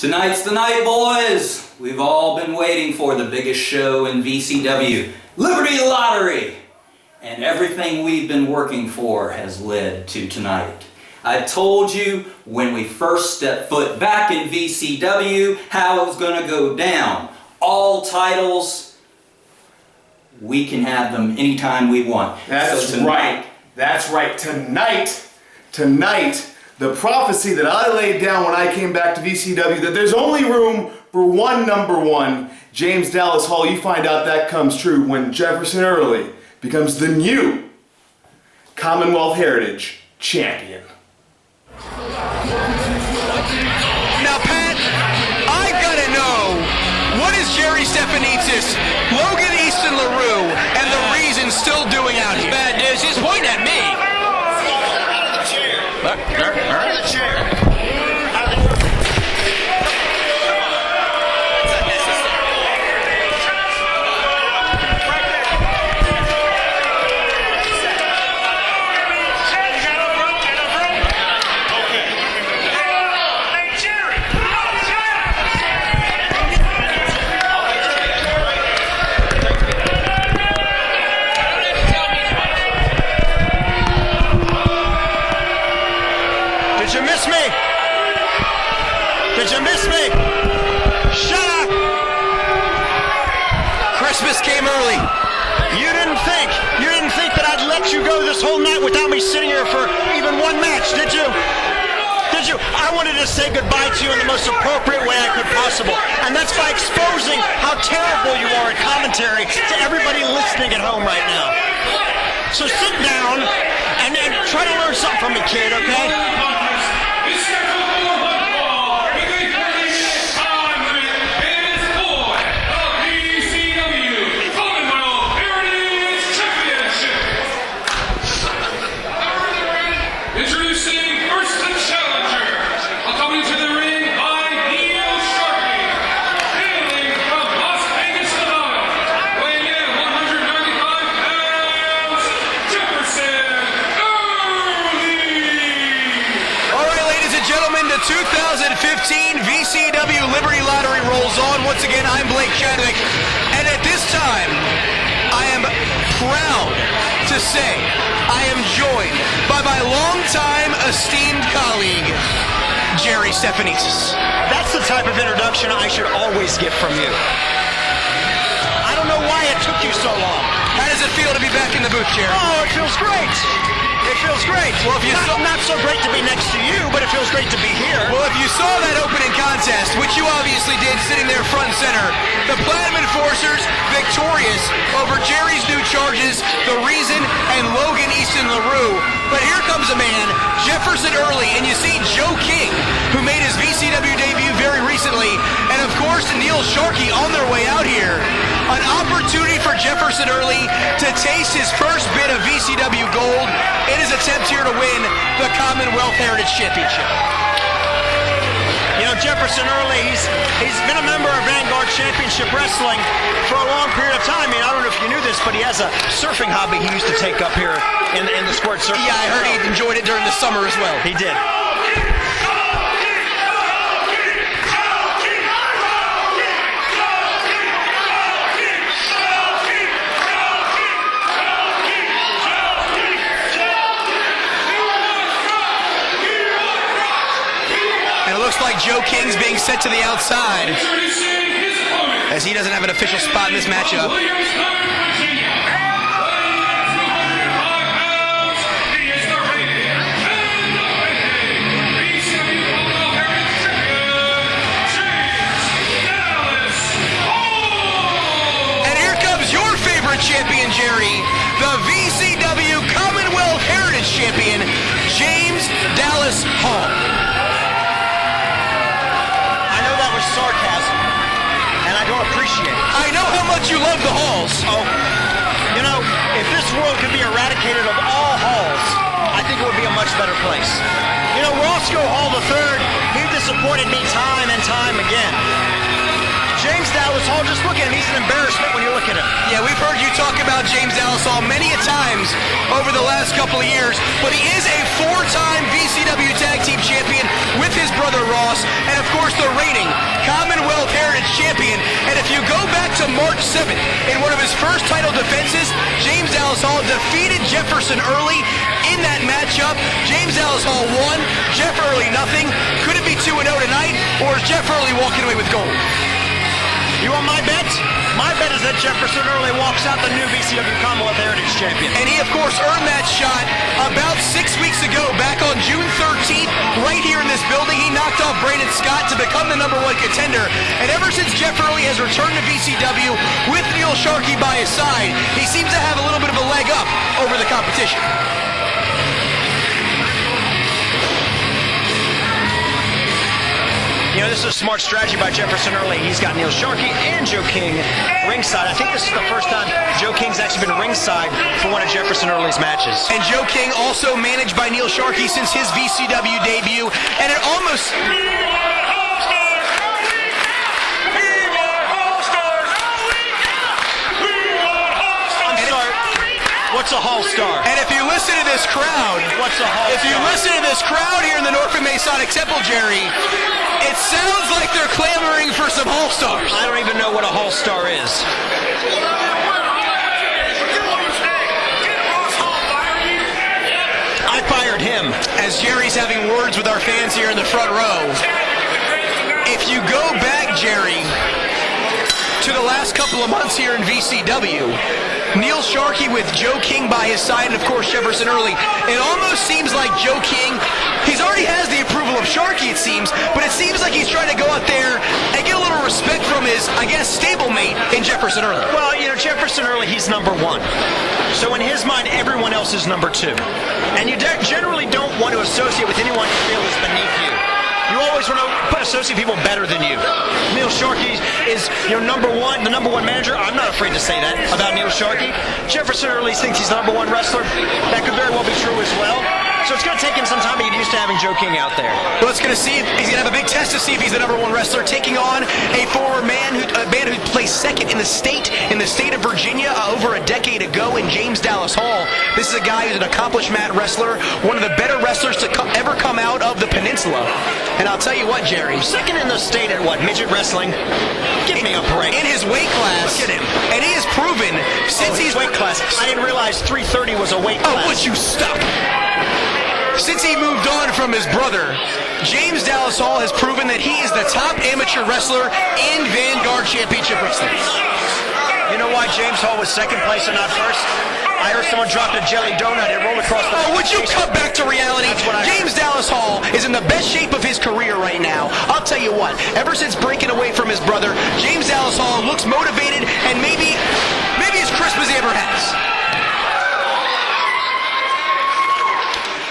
Tonight's the night, boys! We've all been waiting for the biggest show in VCW, Liberty Lottery! And everything we've been working for has led to tonight. I told you when we first stepped foot back in VCW how it was going to go down. All titles, we can have them anytime we want. That's right. That's right. Tonight, the prophecy that I laid down when I came back to VCW, that there's only room for one number one, James Dallas Hall, you find out that comes true when Jefferson Early becomes the new Commonwealth Heritage Champion. Now, Pat, I've got to know, what is Jerry Stephanitis, Logan Easton LaRue, and the Reason still doing out here? Bad news. He's pointing at me. Out of the chair. Out of the chair. Did you miss me? Did you miss me? Shut up! Christmas came early. You didn't think that I'd let you go this whole night without me sitting here for even one match, did you? Did you? I wanted to say goodbye to you in the most appropriate way I could possible. And that's by exposing how terrible you are at commentary to everybody listening at home right now. So sit down and try to learn something from me, kid, okay? Introducing first the challenger, coming to the ring by Sharkey, hailing from Las Vegas, Nevada, weighing in 195 pounds, Jefferson Early. All right, ladies and gentlemen, the 2015 VCW Liberty Lottery rolls on. Once again, I'm Blake Chadwick, and at this time, I am proud to say I am joined by my longtime esteemed colleague, Jerry Stephanitis. That's the type of introduction I should always get from you. I don't know why it took you so long. How does it feel to be back in the booth, Jerry? Oh, it feels great. It feels great. Well, if you not so great to be next to you, but it feels great to be here. Well, if you saw that opening contest, which you obviously did sitting there front and center, the Platinum Enforcers victorious over Jerry's new charges, The Reason and Logan Easton LaRue. But here comes a man, Jefferson Early, and you see Joe King, who made his VCW debut very recently, and of course Neil Sharkey on their way out here. An opportunity for Jefferson Early to taste his first bit of VCW gold in his attempt here to win the Commonwealth Heritage Championship. You know, Jefferson Early, he's been a member of Vanguard Championship Wrestling for a long period of time. I mean, I don't know if you knew this, but he has a surfing hobby he used to take up here in the squirt surf. Yeah, I heard he enjoyed it during the summer as well. He did. Looks like Joe King's being set to the outside as he doesn't have an official spot in this matchup. And here comes your favorite champion, Jerry, the VCW Commonwealth Heritage Champion, James Dallas Hall. Sarcasm, and I don't appreciate it. I know how much you love the halls. Oh, you know, if this world could be eradicated of all halls, I think it would be a much better place. You know, Roscoe Hall III, he disappointed me time and time again. James Dallas Hall, just look at him. He's an embarrassment when you look at him. Yeah, we've heard you talk about James Dallas Hall many a times over the last couple of years, but he is a four-time VCW Tag Team Champion with his brother Ross, and of course the reigning reigning Commonwealth Heritage Champion. And if you go back to March 7th, in one of his first title defenses, James Dallas Hall defeated Jefferson Early in that matchup. James Dallas Hall won, Jeff Early nothing. Could it be 2-0 tonight, or is Jeff Early walking away with gold? You want my bet? My bet is that Jefferson Early walks out the new VCW Commonwealth Heritage Champion. And he, of course, earned that shot about 6 weeks ago, back on June 13th, right here in this building. He knocked off Braden Scott to become the #1 contender. And ever since Jeff Early has returned to VCW with Neil Sharkey by his side, he seems to have a little bit of a leg up over the competition. You know, this is a smart strategy by Jefferson Early. He's got Neil Sharkey and Joe King ringside. I think this is the first time Joe King's actually been ringside for one of Jefferson Early's matches. And Joe King also managed by Neil Sharkey since his VCW debut. And it almost... What's a Hall Star? And if you listen to this crowd, What's a Hall Star? If you listen to this crowd here in the Norfolk Masonic Temple, Jerry, it sounds like they're clamoring for some Hall Stars. I don't even know what a Hall Star is. I fired him. As Jerry's having words with our fans here in the front row, if you go back, Jerry, to the last couple of months here in VCW, Neil Sharkey with Joe King by his side, and of course Jefferson Early. It almost seems like Joe King, he's already has the approval of Sharkey, it seems, but it seems like he's trying to go out there and get a little respect from his, I guess, stablemate in Jefferson Early. Well, you know, Jefferson Early, he's #1. So in his mind, everyone else is #2. And you generally don't want to associate with anyone you feel is beneath you. You always want to associate people better than you. Neil Sharkey is your #1, the #1 manager. I'm not afraid to say that about Neil Sharkey. Jefferson Early thinks he's the #1 wrestler. That could very well be true as well. So it's going to take him some time to get used to having Joe King out there. Well, it's going to see if he's going to have a big test to see if he's the #1 wrestler, taking on a former man who placed second in the state of Virginia over a decade ago in James Dallas Hall. This is a guy who's an accomplished mat wrestler, one of the better wrestlers to ever come out of the peninsula. And I'll tell you what, Jerry, Second in the state at what? Midget wrestling? Give me a break. in his weight class, Look at him. and he has proven since he's weight class. I didn't realize 330 was a weight class. Oh, would you stop? Since he moved on from his brother, James Dallas Hall has proven that he is the top amateur wrestler in Vanguard Championship Wrestling. You know why James Hall was second place and not first? I heard someone dropped a jelly donut. It rolled across the... Oh, would you cut back to reality? That's what I heard. James Dallas Hall is in the best shape of his career right now. I'll tell you what, ever since breaking away from his brother, James Dallas Hall looks motivated and maybe as crisp as he ever has.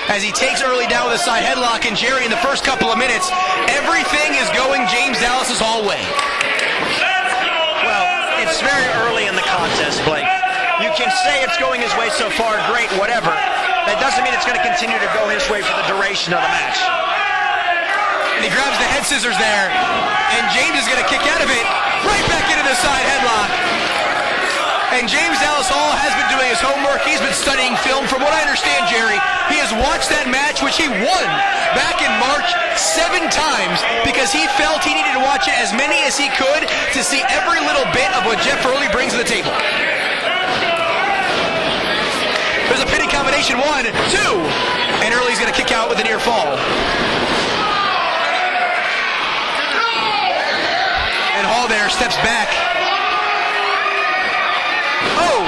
As he takes Early down with a side headlock, and Jerry, in the first couple of minutes, everything is going James Dallas's Hall way. Well, it's very early in the contest, Blake. You can say it's going his way so far, great, whatever. That doesn't mean it's going to continue to go his way for the duration of the match. And he grabs the head scissors there, and James is going to kick out of it, right back into the side headlock. And James Dallas Hall has been doing his homework. He's been studying film. From what I understand, Jerry, he has watched that match, which he won back in March 7 times, because he felt he needed to watch it as many as he could to see every little bit of what Jeff Early brings to the table. There's a pinning combination, 1, 2, and Early's going to kick out with a near fall. And Hall there steps back. Oh,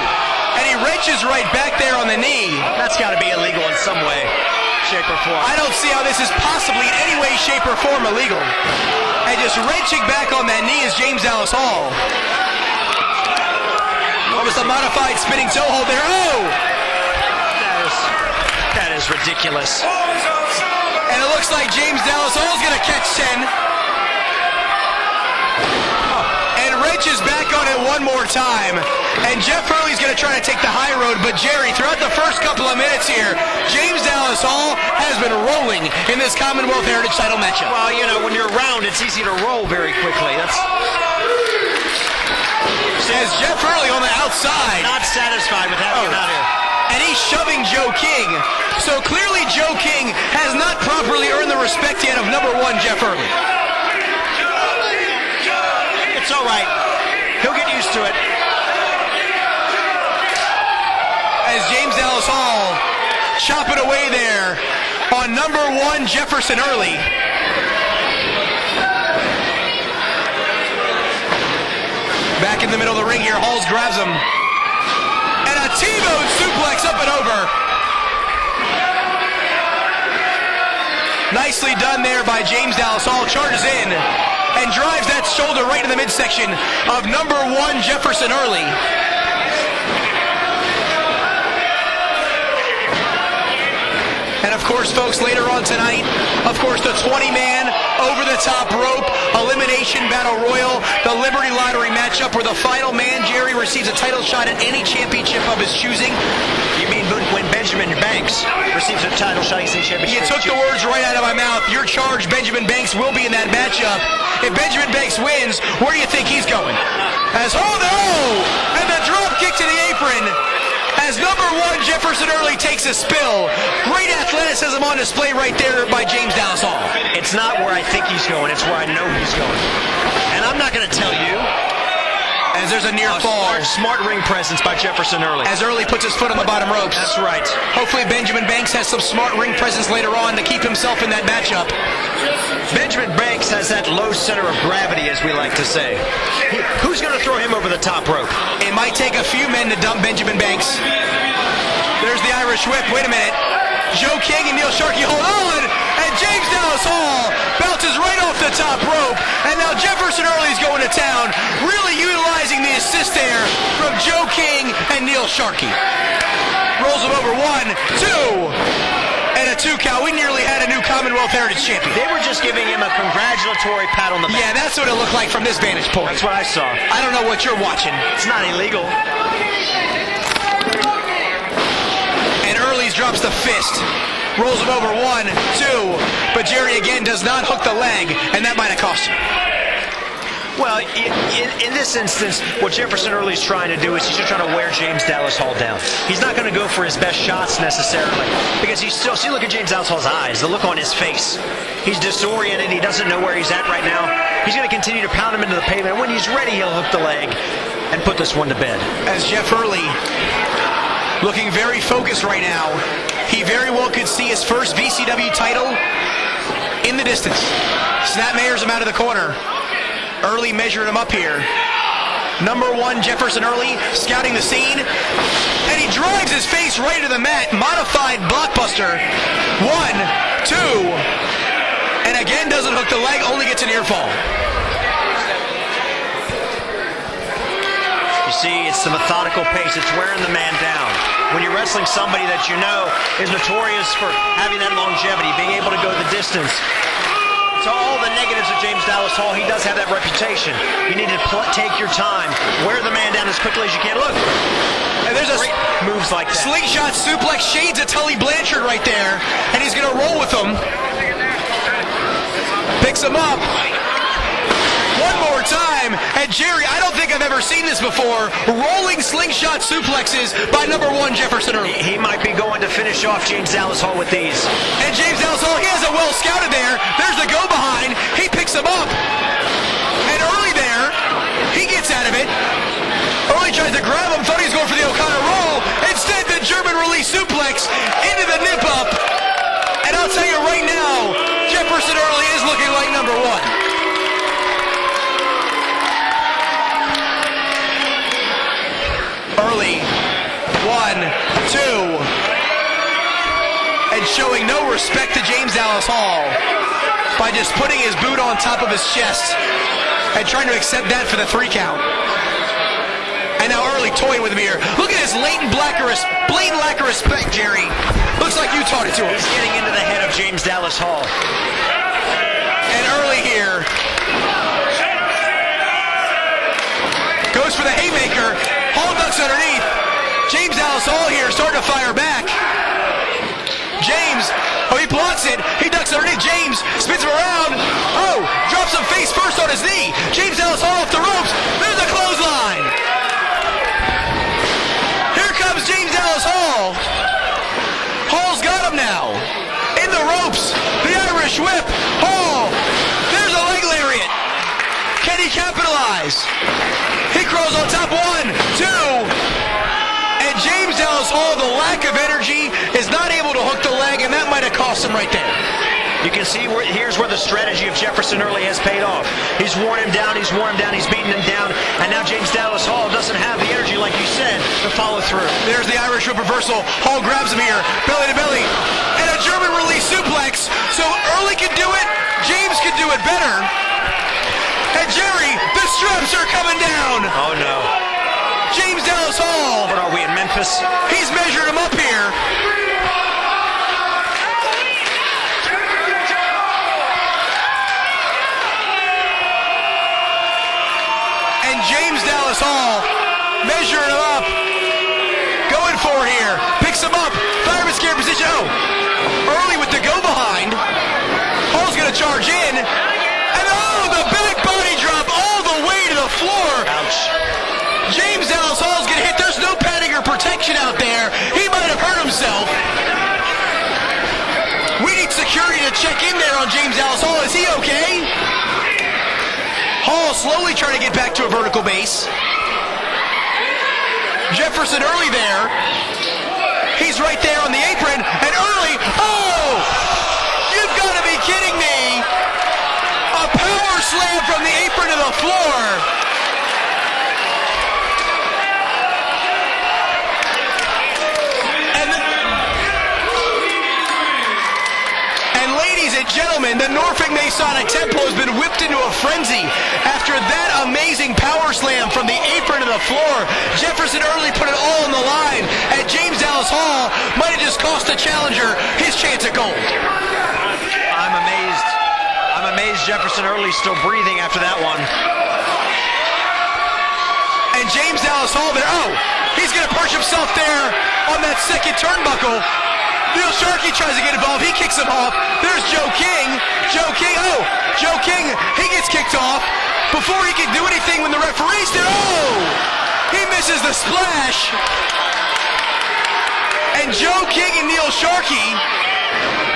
and he wrenches right back there on the knee. That's got to be illegal in some way, shape, or form. I don't see how this is possibly in any way, shape, or form illegal. And just wrenching back on that knee is James Dallas Hall. Almost a modified spinning toe hold there. Oh! That is ridiculous. And it looks like James Dallas Hall's going to catch 10. And wrenches back on it one more time. And Jeff Early's going to try to take the high road. But Jerry, throughout the first couple of minutes here, James Dallas Hall has been rolling in this Commonwealth Heritage title matchup. Well, you know, when you're round, it's easy to roll very quickly. That's... As Jeff Early on the outside. Not satisfied with having him out here. And he's shoving Joe King. So clearly Joe King has not properly earned the respect yet of #1 Jeff Early. to it. As James Dallas Hall chopping away there on number 1 Jefferson Early. Back in the middle of the ring here, Halls grabs him. And a T-bone suplex up and over. Nicely done there by James Dallas Hall. Charges in and drives that shoulder right in the midsection of number 1 Jefferson Early. And of course, folks, later on tonight, of course, the 20-man over-the-top rope elimination battle royal, the Liberty Lottery matchup where the final man, Jerry, receives a title shot at any championship of his choosing. You mean when Benjamin Banks receives a title shot, he's in championship? You took the words right out of my mouth. Your charge, Benjamin Banks, will be in that matchup. If Benjamin Banks wins, where do you think he's going? As oh no! And the drop kick to the apron. As number 1 Jefferson Early takes a spill. Great athleticism on display right there by James Dallas Hall. It's not where I think he's going, it's where I know he's going. And I'm not going to tell you. As there's a near fall. Smart ring presence by Jefferson Early. As Early puts his foot on the bottom ropes. That's right. Hopefully Benjamin Banks has some smart ring presence later on to keep himself in that matchup. Benjamin Banks has that low center of gravity, as we like to say. Who's going to throw him over the top rope? It might take a few men to dump Benjamin Banks. There's the Irish whip. Wait a minute. Joe King and Neil Sharkey hold on. And James Dallas Hall bounces right off the top rope. And now Jefferson Early's going to town, really utilizing the assist there from Joe King and Neil Sharkey. Rolls him over 1, 2, and a 2 count. We nearly had a new Commonwealth Heritage Champion. They were just giving him a congratulatory pat on the back. Yeah, that's what it looked like from this vantage point. That's what I saw. I don't know what you're watching. It's not illegal. And Early's drops the fist. Rolls him over 1, 2, but Jerry again does not hook the leg, and that might have cost him. Well, in this instance, what Jefferson Early's trying to do is he's just trying to wear James Dallas Hall down. He's not going to go for his best shots necessarily, because he's still, see, look at James Dallas Hall's eyes, the look on his face. He's disoriented, he doesn't know where he's at right now. He's going to continue to pound him into the pavement, and when he's ready, he'll hook the leg and put this one to bed. As Jeff Early, looking very focused right now, he very well could see his first VCW title in the distance. Snap Mayers him out of the corner. Early measuring him up here. Number 1 Jefferson Early scouting the scene, and he drives his face right to the mat. Modified blockbuster. 1, 2, and again doesn't hook the leg, only gets an ear fall. You see, it's the methodical pace. It's wearing the man down. When you're wrestling somebody that you know is notorious for having that longevity, being able to go the distance. To all the negatives of James Dallas Hall, he does have that reputation. You need to take your time, wear the man down as quickly as you can. Look, and there's a moves like that. Slingshot suplex, shades of Tully Blanchard right there, and he's going to roll with him. Picks him up. One more time, and Jerry, I don't think I've ever seen this before. Rolling slingshot suplexes by number 1 Jefferson Early. He might be going to finish off James Dallas Hall with these. And James Dallas Hall, he has it well scouted there. There's the go behind. He picks him up. And Early there, he gets out of it. Early tries to grab him, thought he was going for the O'Connor roll. Instead, the German release suplex into the nip up. And I'll tell you right now, Jefferson Early is looking like number 1. Early, 1, 2, and showing no respect to James Dallas Hall by just putting his boot on top of his chest and trying to accept that for the 3 count. And now Early toying with him here. Look at his blatant lack of respect, Jerry. Looks like you taught it to him. He's getting into the head of James Dallas Hall. And Early here goes for the haymaker. Hall ducks underneath. James Dallas Hall here starting to fire back. James, oh, he blocks it. He ducks underneath. James spins him around. Oh, drops him face first on his knee. James Dallas Hall off the ropes. There's a clothesline. Here comes James Dallas Hall. Hall's got him now. In the ropes. The Irish whip. Hall. There's a leg lariat. Can he he capitalize? He crawls on top, 1, 2. And James Dallas Hall, the lack of energy, is not able to hook the leg, and that might have cost him right there. You can see here's where the strategy of Jefferson Early has paid off. He's worn him down, he's beaten him down, and now James Dallas Hall doesn't have the energy, like you said, to follow through. There's the Irish whip reversal. Hall grabs him here, belly to belly, and a German release suplex. So Early can do it, James can do it better. And Jerry, the straps are coming down. Oh no. James Dallas Hall. What are we in Memphis? He's measured him up here. And James Dallas Hall measuring him up. Going for here. Picks him up. Fireman scare position. Oh. Early with the go behind. Hall's going to charge in. And oh, the back body drop all the way to the floor. Ouch. James Dallas Hall's going to hit. There's no padding or protection out there. He might have hurt himself. We need security to check in there on James Dallas Hall. Is he okay? Hall slowly trying to get back to a vertical base. Jefferson Early there. He's right there on the apron. And Early, oh! You've got to be kidding me. A power slam from the apron to the floor. And ladies and gentlemen, the Norfolk Masonic Temple has been whipped into a frenzy after that amazing power slam from the apron to the floor. Jefferson Early put it all on the line, and James Dallas Hall might have just cost the challenger his chance at gold. I'm amazed Jefferson Early's still breathing after that one. And James Dallas Hall there, oh, he's going to perch himself there on that second turnbuckle. Neil Sharkey tries to get involved. He kicks him off. There's Joe King. Joe King, he gets kicked off before he can do anything when the referee's there. Oh, he misses the splash. And Joe King and Neil Sharkey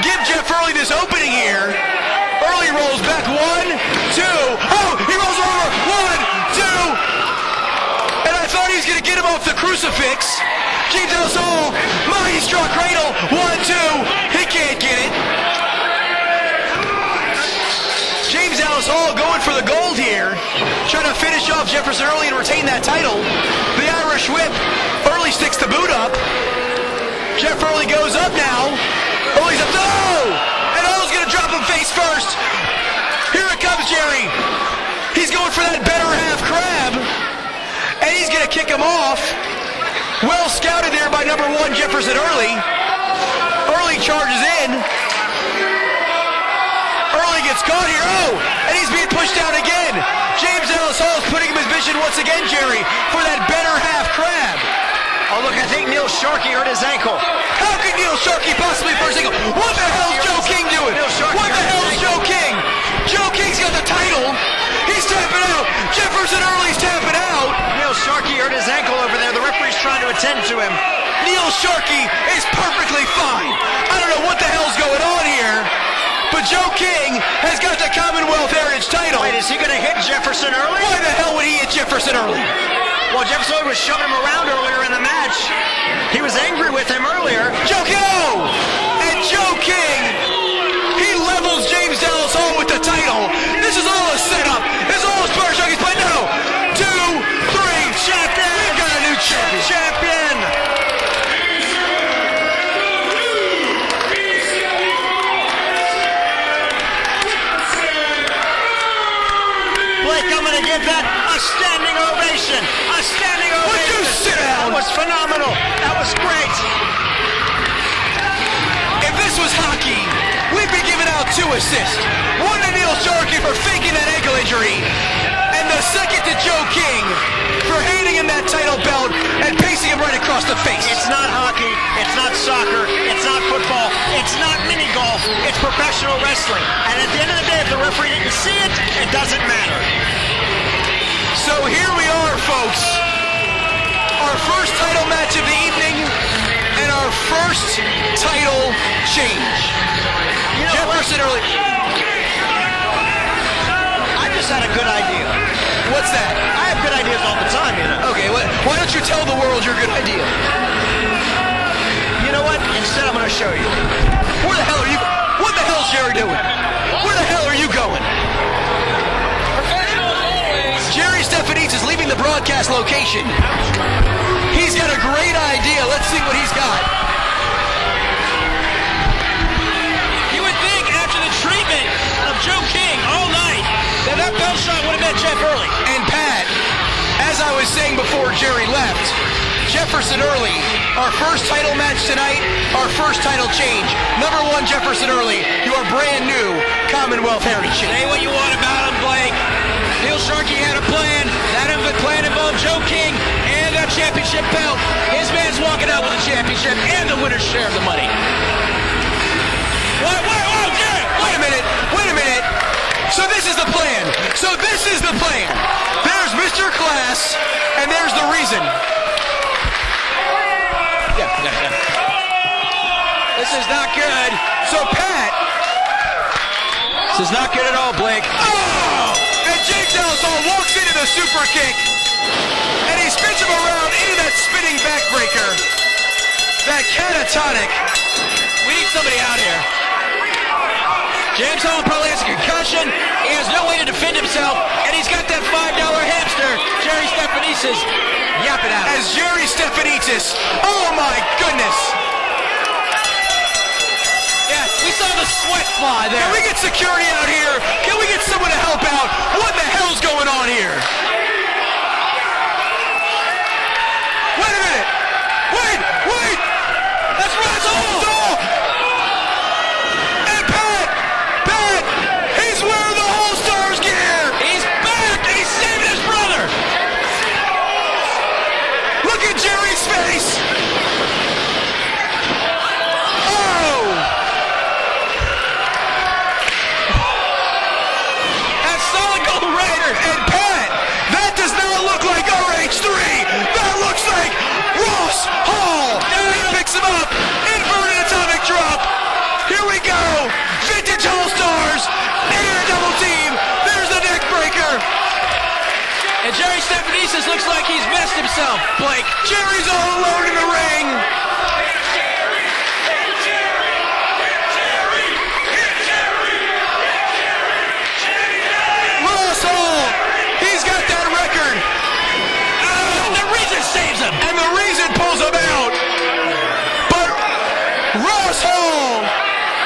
give Jeff Early this opening here. Early rolls back, 1, 2. Oh, he rolls over, 1, 2. And I thought he was going to get him off the crucifix. James Dallas Hall, Maestro Cradle, 1, 2. He can't get it. James Dallas Hall going for the gold here, trying to finish off Jefferson Early and retain that title. The Irish whip. Early sticks the boot up. Jeff Early goes up now. Early's up. Oh! And Hall's going to drop him face first. Here it comes, Jerry. He's going for that better half crab. And he's going to kick him off. Well scouted there by number 1, Jefferson Early. Early charges in. Early gets caught here. Oh, and he's being pushed down again. James Dallas Hall is putting him in position once again, Jerry, for that better half crab. Oh, look, I think Neil Sharkey hurt his ankle. How could Neil Sharkey possibly hurt his ankle? What the hell is Joe King doing? What the hell is Joe King? Joe King's got the title. He's tapping out. Jefferson Early's tapping out. Neil Sharkey hurt his ankle over there. The referee's trying to attend to him. Neil Sharkey is perfectly fine. I don't know what the hell's going on here, but Joe King has got the Commonwealth Heritage title. Wait, is he going to hit Jefferson Early? Why the hell would he hit Jefferson Early? Well, Jefferson Early was shoving him around earlier in the match. He was angry with him earlier. Joe King! Oh! And Joe King, he levels James Dallas Hall with the title. This is all a setup. This is all a Spartan Sharky's play. No! 2, 3, champion! We've got a new champion! Blake, I'm going to give that a standing ovation. A standing ovation. Would you sit down? That was phenomenal. That was great. If this was hockey, we'd be giving out 2 assists. 1 to Neil Sharkey for faking that ankle injury, and the second to Joe King for handing him that title belt and pacing him right across the face. It's not hockey. It's not soccer. It's not football. It's not mini golf. It's professional wrestling. And at the end of the day, if the referee didn't see it, it doesn't matter. So here we are, folks. Our first title match of the evening and our first title change. You know, Jefferson Early. I just had a good idea. What's that? I have good ideas all the time, you know. Okay, why don't you tell the world your good idea? You know what? Instead, I'm going to show you. Where the hell are you? What the hell's Jerry doing? Where the hell are you going? Jerry Stefanitz is leaving the broadcast location. He's got a great idea. Let's see what he's got. You would think after the treatment of Joe King all night that belt shot would have met Jeff Early. And Pat, as I was saying before Jerry left, Jefferson Early, our first title match tonight, our first title change. Number 1, Jefferson Early, your brand new Commonwealth Heritage Champion. Say what you want about him, Blake. Neil Sharkey had a plan. That plan involved Joe King and that championship belt. His man's walking out with a championship and the winner's share of the money. Wait a minute. So this is the plan. There's Mr. Class, and there's the reason. This is not good. So Pat. This is not good at all, Blake. Oh! And James Ellison walks into the super kick. And he spins him around into that spinning backbreaker. That catatonic. We need somebody out here. James Hall probably has a concussion. He has no way to defend himself. And he's got that $5 hamster. Jerry Stefanitz is yapping out. As Jerry Stefanitz. Oh my goodness. Yeah, we saw the sweat fly there. Can we get security out here? Can we get someone to help out? What the hell's going on here? Wait a minute. Wait. That's right. And Pat, he's wearing the All-Stars gear. He's back. He's saving his brother. Look at Jerry's face. Oh. That's solid gold Raider. And Pat, that does not look like RH3. That looks like Ross Hall. He picks him up. Inverted atomic drop. Here we go. Vintage All-Stars. Air double team. There's the neck breaker. And Jerry Stefanitz looks like he's messed himself, Blake. Jerry's all alone in the ring. Ross Hall. He's got that record. The reason saves him. And the reason pulls him out. But Ross Hall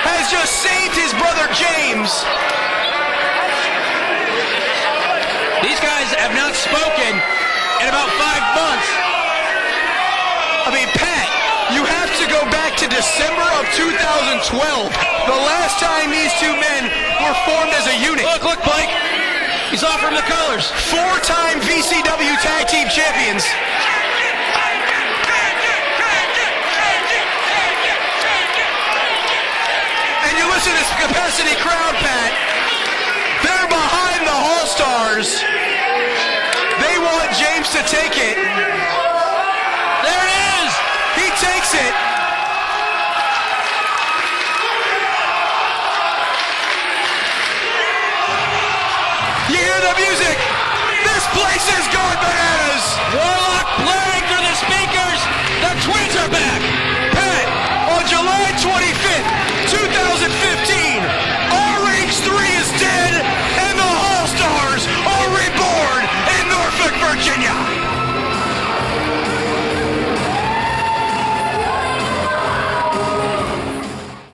has just saved his brother James. These guys have not spoken in about 5 months. I mean, Pat, you have to go back to December of 2012. The last time these two men were formed as a unit. Look, Blake. He's offering the colors. 4-time VCW Tag Team Champions. And you listen to this capacity crowd, Pat. They're behind the All-Stars. They want James to take it. There it is. He takes it. You hear the music? This place is going bananas. Whoa,